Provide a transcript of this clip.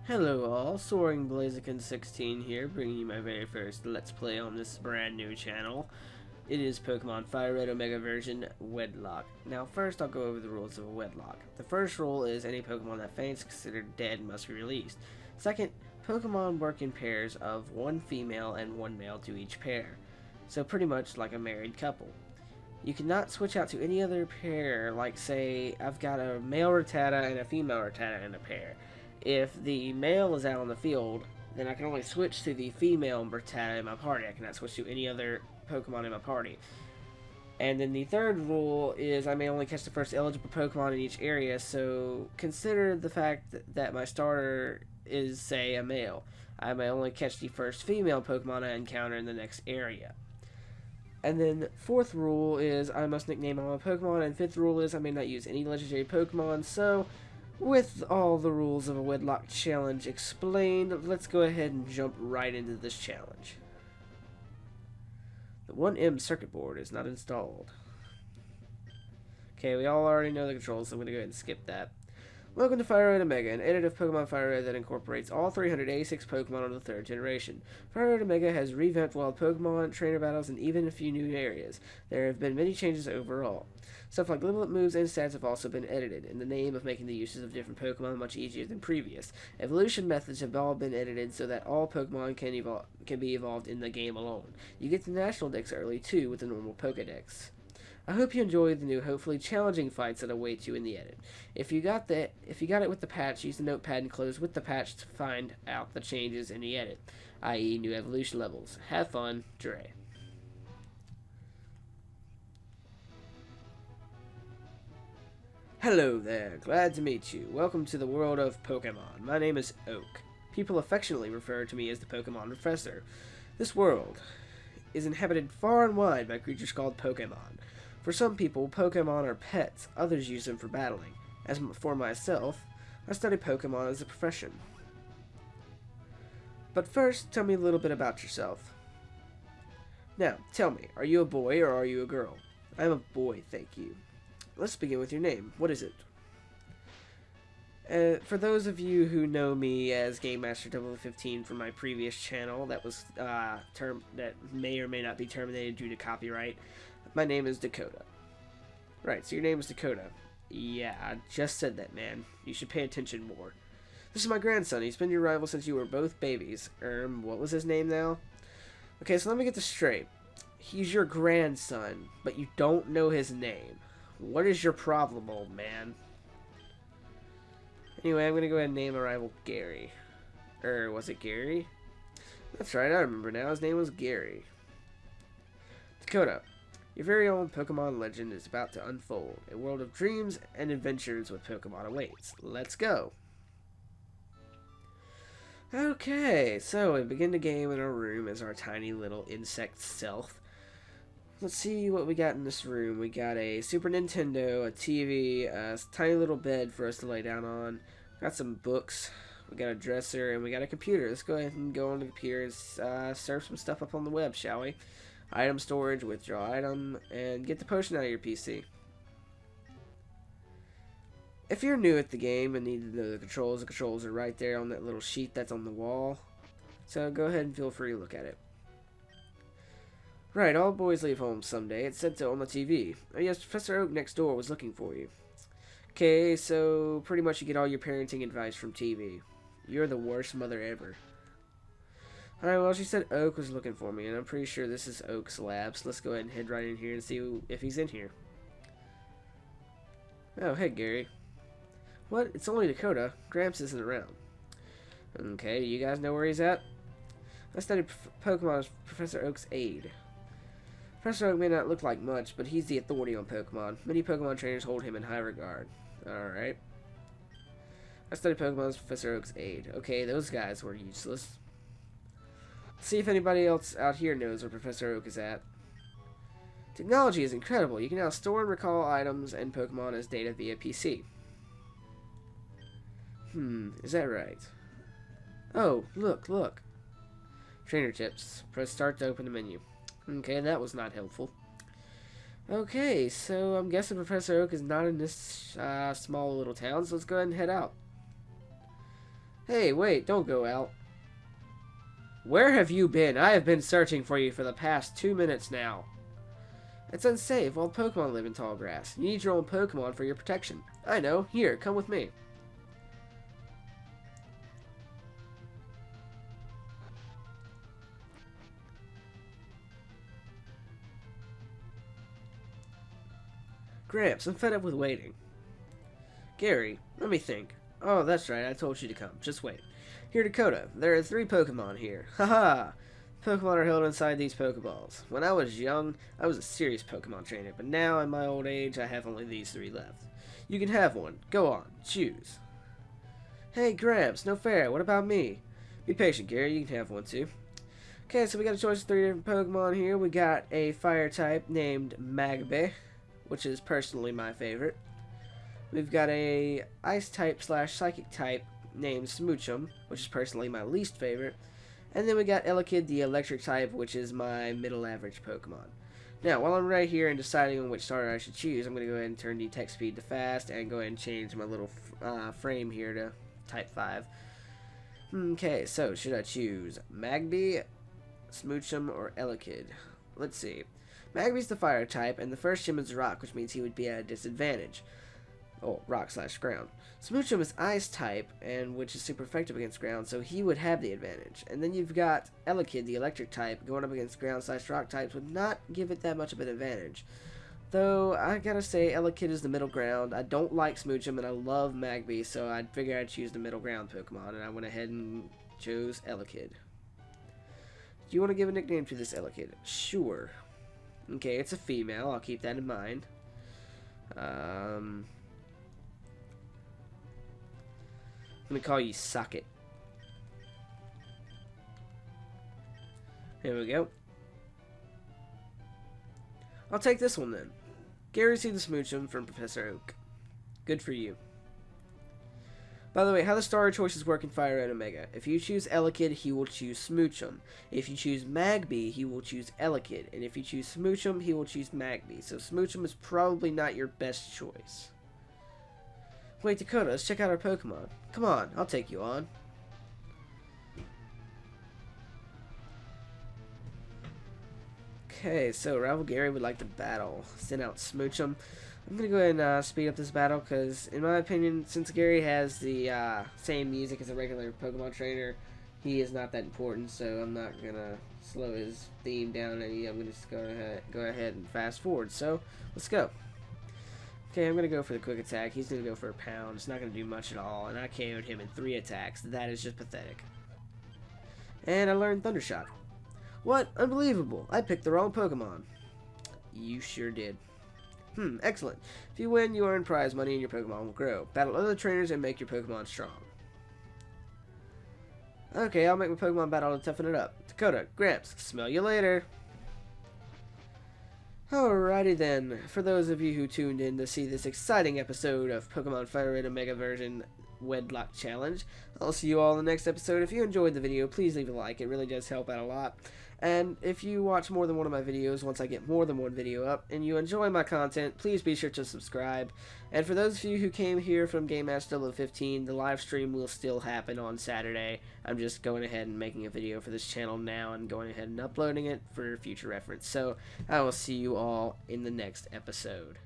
Hello all, Soaring Blaziken 16 here, bringing you my very first Let's Play on this brand new channel. It is Pokemon Firered Omega version, Wedlocke. Now first I'll go over the rules of a Wedlocke. The first rule is any Pokemon that faints considered dead must be released. Second, Pokemon work in pairs of one female and one male to each pair. So pretty much like a married couple. You cannot switch out to any other pair, like say I've got a male Rattata and a female Rattata in a pair. If the male is out on the field, then I can only switch to the female Rattata in my party. I cannot switch to any other Pokemon in my party. And then the third rule is I may only catch the first eligible Pokemon in each area, so consider the fact that my starter is, say, a male. I may only catch the first female Pokemon I encounter in the next area. And then fourth rule is I must nickname all my Pokemon, and fifth rule is I may not use any legendary Pokemon, so with all the rules of a Wedlocke challenge explained, let's go ahead and jump right into this challenge. The 1M circuit board is not installed. Okay, we all already know the controls, so I'm going to go ahead and skip that. Welcome to Firered Omega, an iterative Pokemon Firered that incorporates all 386 Pokemon of the third generation. Firered Omega has revamped wild Pokemon, trainer battles, and even a few new areas. There have been many changes overall. Stuff like limit moves and stats have also been edited, in the name of making the uses of different Pokemon much easier than previous. Evolution methods have all been edited so that all Pokemon can be evolved in the game alone. You get the National Dex early, too, with the normal Pokedex. I hope you enjoy the new, hopefully challenging fights that await you in the edit. If you got it with the patch, use the notepad enclosed with the patch to find out the changes in the edit, i.e. new evolution levels. Have fun, Dre. Hello there, glad to meet you. Welcome to the world of Pokemon. My name is Oak. People affectionately refer to me as the Pokemon Professor. This world is inhabited far and wide by creatures called Pokemon. For some people, Pokemon are pets, others use them for battling. As for myself, I study Pokemon as a profession. But first, tell me a little bit about yourself. Now, tell me, are you a boy or are you a girl? I am a boy, thank you. Let's begin with your name. What is it? For those of you who know me as Game Master 015 from my previous channel, that was that may or may not be terminated due to copyright. My name is Dakota. Right, so your name is Dakota. Yeah, I just said that, man. You should pay attention more. This is my grandson. He's been your rival since you were both babies. What was his name now? Okay, so let me get this straight. He's your grandson, but you don't know his name. What is your problem, old man? Anyway, I'm gonna go ahead and name my rival Gary. Was it Gary? That's right, I remember now. His name was Gary. Dakota, your very own Pokemon legend is about to unfold. A world of dreams and adventures with Pokemon awaits. Let's go! Okay, so we begin the game in our room as our tiny little insect self. Let's see what we got in this room. We got a Super Nintendo, a TV, a tiny little bed for us to lay down on. Got some books. We got a dresser, and we got a computer. Let's go ahead and go on the computer and surf some stuff up on the web, shall we? Item storage, withdraw item, and get the potion out of your PC. If you're new at the game and need to know the controls are right there on that little sheet that's on the wall. So go ahead and feel free to look at it. Right, all boys leave home someday. It said so on the TV. Oh yes, Professor Oak next door was looking for you. Okay, so pretty much you get all your parenting advice from TV. You're the worst mother ever. Alright, well, she said Oak was looking for me, and I'm pretty sure this is Oak's lab, so let's go ahead and head right in here and see if he's in here. Oh, hey, Gary. What? It's only Dakota. Gramps isn't around. Okay, do you guys know where he's at? I studied Pokemon as Professor Oak's aide. Professor Oak may not look like much, but he's the authority on Pokemon. Many Pokemon trainers hold him in high regard. Alright. I studied Pokemon as Professor Oak's aide. Okay, those guys were useless. Let's see if anybody else out here knows where Professor Oak is at. Technology is incredible. You can now store and recall items and Pokemon as data via PC. Is that right? Oh, look. Trainer tips. Press start to open the menu. Okay, that was not helpful. Okay, so I'm guessing Professor Oak is not in this small little town, so let's go ahead and head out. Hey, wait, don't go out. Where have you been? I have been searching for you for the past 2 minutes now. It's unsafe. All Pokemon live in tall grass. You need your own Pokemon for your protection. I know. Here, come with me. Gramps, I'm fed up with waiting. Gary, let me think. Oh, that's right. I told you to come. Just wait. Here, Dakota. There are 3 Pokemon here. Haha! Pokemon are held inside these Pokeballs. When I was young, I was a serious Pokemon trainer, but now, in my old age, I have only these 3 left. You can have one. Go on. Choose. Hey, Gramps, no fair. What about me? Be patient, Gary. You can have one, too. Okay, so we got a choice of 3 different Pokemon here. We got a Fire type named Magby, which is personally my favorite. We've got a Ice type / Psychic type named Smoochum, which is personally my least favorite. And then we got Elekid, the Electric type, which is my middle average Pokemon. Now, while I'm right here and deciding on which starter I should choose, I'm going to go ahead and turn the text speed to fast and go ahead and change my little frame here to type 5. Okay, so should I choose Magby, Smoochum, or Elekid? Let's see. Magby's the fire type, and the first gym is rock, which means he would be at a disadvantage. Oh, rock / ground. Smoochum is ice type, and which is super effective against ground, so he would have the advantage. And then you've got Elekid, the electric type, going up against ground / rock types would not give it that much of an advantage. Though, I gotta say, Elekid is the middle ground. I don't like Smoochum, and I love Magby, so I figured I'd choose the middle ground Pokemon, and I went ahead and chose Elekid. Do you want to give a nickname to this Elekid? Sure. Okay, it's a female. I'll keep that in mind. I'm gonna call you Socket. Here we go. I'll take this one then. Gary C. the Smoochum from Professor Oak. Good for you. By the way, how the starter choices work in Firered Omega. If you choose Elekid, he will choose Smoochum. If you choose Magby, he will choose Elekid. And if you choose Smoochum, he will choose Magby. So Smoochum is probably not your best choice. Wait, Dakota, let's check out our Pokemon. Come on, I'll take you on. Okay, so Rival Gary would like to battle. Send out Smoochum. I'm going to go ahead and speed up this battle because, in my opinion, since Gary has the same music as a regular Pokemon trainer, he is not that important, so I'm not going to slow his theme down any. I'm going to just go ahead and fast forward. So, let's go. Okay, I'm going to go for the quick attack. He's going to go for a pound. It's not going to do much at all, and I KO'd him in 3 attacks. That is just pathetic. And I learned Thundershock. What? Unbelievable. I picked the wrong Pokemon. You sure did. Excellent. If you win, you earn prize money and your Pokemon will grow. Battle other trainers and make your Pokemon strong. Okay, I'll make my Pokemon battle to toughen it up. Dakota, Gramps, smell you later. Alrighty then. For those of you who tuned in to see this exciting episode of Pokemon Firered Omega version Wedlocke Challenge, I'll see you all in the next episode. If you enjoyed the video, please leave a like. It really does help out a lot. And if you watch more than one of my videos, once I get more than one video up, and you enjoy my content, please be sure to subscribe. And for those of you who came here from Game Master 15, the live stream will still happen on Saturday. I'm just going ahead and making a video for this channel now and going ahead and uploading it for future reference. So I will see you all in the next episode.